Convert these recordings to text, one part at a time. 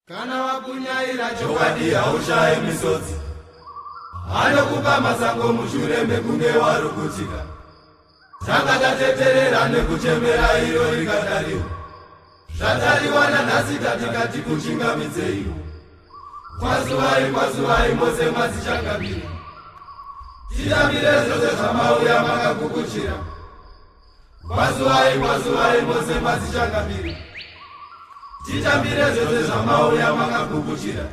Kana wakunyaira chokwadi haushaye misodzi, anokupa masango mushure mekunge warukutika. Tanga tateterera nekuchemera iro rikadariwa, zvatariwana nhasi tatikati kuchingamidzei. Kwazuvai mose mwazichakabira, tidambire zvose zvamauya makakukuchira. Kwazuvai mose mwazichakabira, tidambire zvose zvamauya makakukuchira.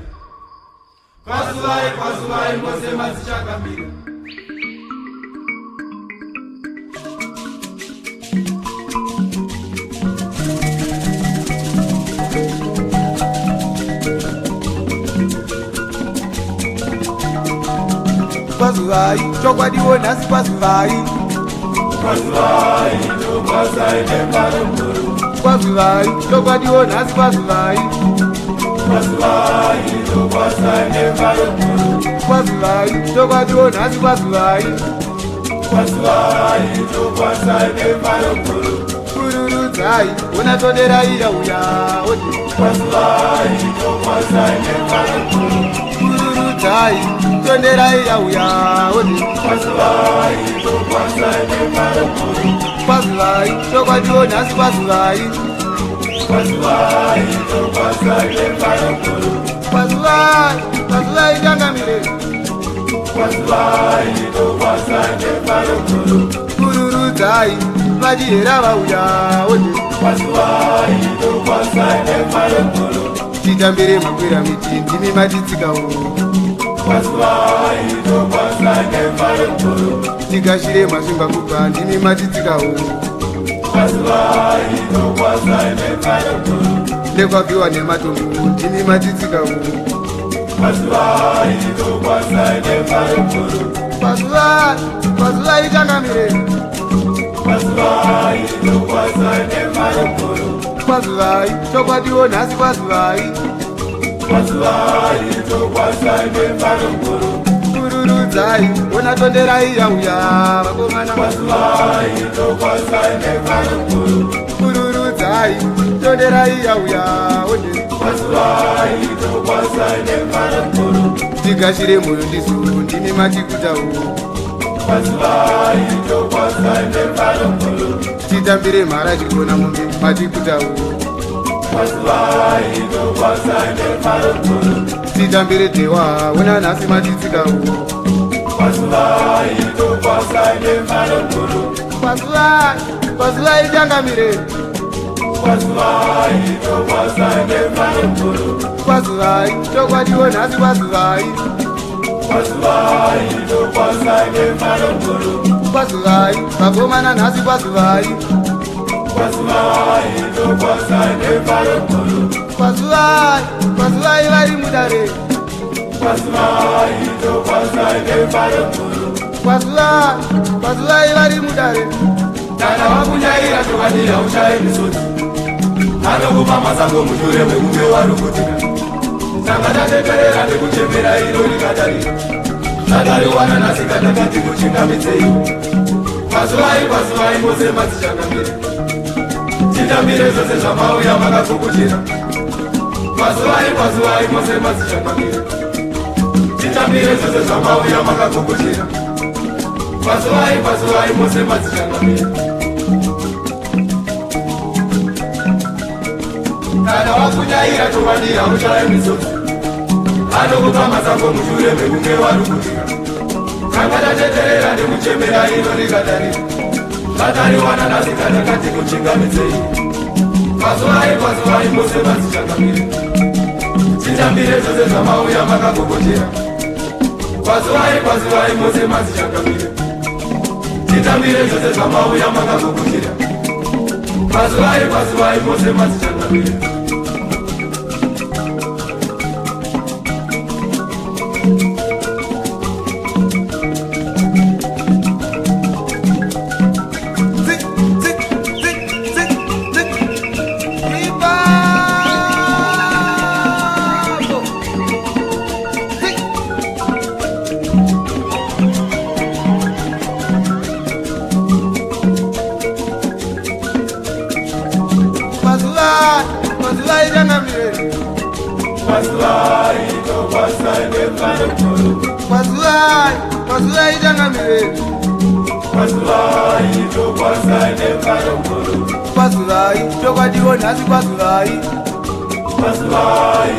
Kwazuvai mose mwazichakabira. Kwazuvai, chokwadiwo nhasi kwazuvai. Kwazuvai, chokwazai nemaremburu. Kwazuvai, chokwadiwo nhasi kwazuvai. Kwazuvai, chokwazai nemaremburu. Kwazuvai, chokwadiwo nhasi kwazuvai. Kwazuvai, chokwazai nemaremburu. Kururudzai, unatondera iya uya oti. Kwazuvai, chokwazai nemaremburu. Kururudzai, tondera iya uya oti. Kwazuvai, chokwazai nemaremburu. Kwazuvai, chokwadiwo nhasi kwazuvai. Kwazuvai, chokwazai nemaremburu. Kwazuvai tangamire. Kwazuvai, chokwazai nemaremburu. Kururudzai, vadihera vauya oti. Kwazuvai, chokwazai nemaremburu. Titambire makwira miti ndimi matitsikawo. Kwazuvai, chokwazai nemaremburu. Tikashire masvimba kubva ndimi matitsikawo. Kwazuvai, chokwazai nemaremburu. Nekwabviwa nematombo ndimi matitsikawo. Kwazuvai, chokwazai nemaremburu. Kwazuvai tangamire. Kwazuvai, chokwazai nemaremburu. Kwazuvai, chokwadiwo nhasi kwazuvai. Kwazuvai, chokwazai nemaremburu. Kururudzai, unatondera iya uya vakomana. Kwazuvai, chokwazai nemaremburu. Kururudzai, tondera iya uya oti. Kwazuvai, chokwazai nemaremburu. Tikashire mwoyo ndisu ndimi matikutawo. Kwazuvai, chokwazai nemaremburu. Titambire mhara chikona mombe matikutawo. Kwazuvai, chokwazai nemaremburu. Titambire tewa una nhasi matitsikawo. Kwazuvai, chokwazai nemaremburu. Kwazuvai tangamire. Kwazuvai, chokwazai nemaremburu. Kwazuvai, chokwadiwo nhasi kwazuvai. Kwazuvai, chokwazai nemaremburu. Kwazuvai, vakomana nhasi kwazuvai. Kwazuvai, chokwazai nemaremburu. Kwazuvai vari mudare. Kwazuvai, chokwazai nemaremburu. Kwazuvai vari mudare. Kana wakunyaira chokwadi haushaye misodzi, anokupa masango mushure mekunge warukutika. Tanga tateterera nekuchemera iro rikadarika, zvatariwana nhasi katakati kuchingamidzei. Kwazuvai mose mwazichakabira, titambire zvose zvamauya makakukuchira. Kwazuvai mose mwazichakabira, titambire zvose zvamauya makakukuchira. Kwazuvai mose mwazichakabira. Kana wakunyaira chokwadi haushaye misodzi, anokupa masango mushure mekunge warukutika. Tanga tateterera nekuchemera iro rikadarika, zvatariwana nhasi katakati kuchingamidzei. Kwazuvai mose mwazichakabira, titambire zvose zvamauya makakukuchira. Kwazuvai mose mwazichakabira, titambire zvose zvamauya makakukuchira. Kwazuvai mose mwazichakabira. Mazuva ito kwasa nefano mkuru. Mazuvai tangamire. Mazuva ito kwasa nefano mkuru. Mazuvai tokwadiwo nhasi kwazuvai. Mazuva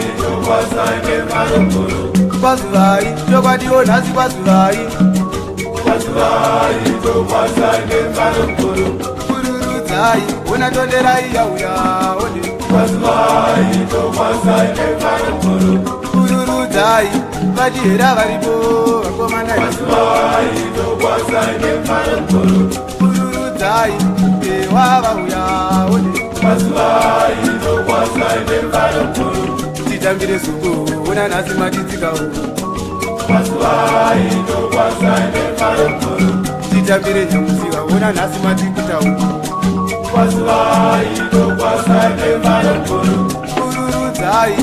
ito kwasa nefano mkuru. Kwazuvai tokwadiwo nhasi kwazuvai. Mazuva ito kwasa nefano mkuru. Kururudzai ona tonderai yauya ode. Mazuva ito kwasa nefano mkuru. Kururudzai vatihera varipo vakomana. Mazuva ito kwasa nefano mkuru. Kururudzai ewa vauya ode. Mazuva ito kwasa nefano mkuru. Titambire suku ona nhasi matidzikawo. Mazuva ito kwasa nefano mkuru. Titambire nyamusika ona nhasi matikutawo. Mazuva ito kwasa nefano mkuru. Kururudzai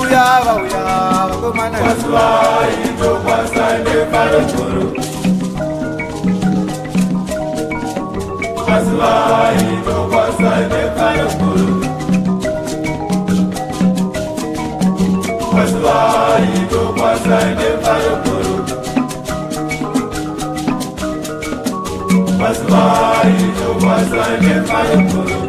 uya vauya vakomana. Mazuva ito kwasa nefano mkuru. Mazuva ito kwasa nefano mkuru. Mazuva ito kwasa nefano mkuru. Mazuva ito kwasa nefano mkuru.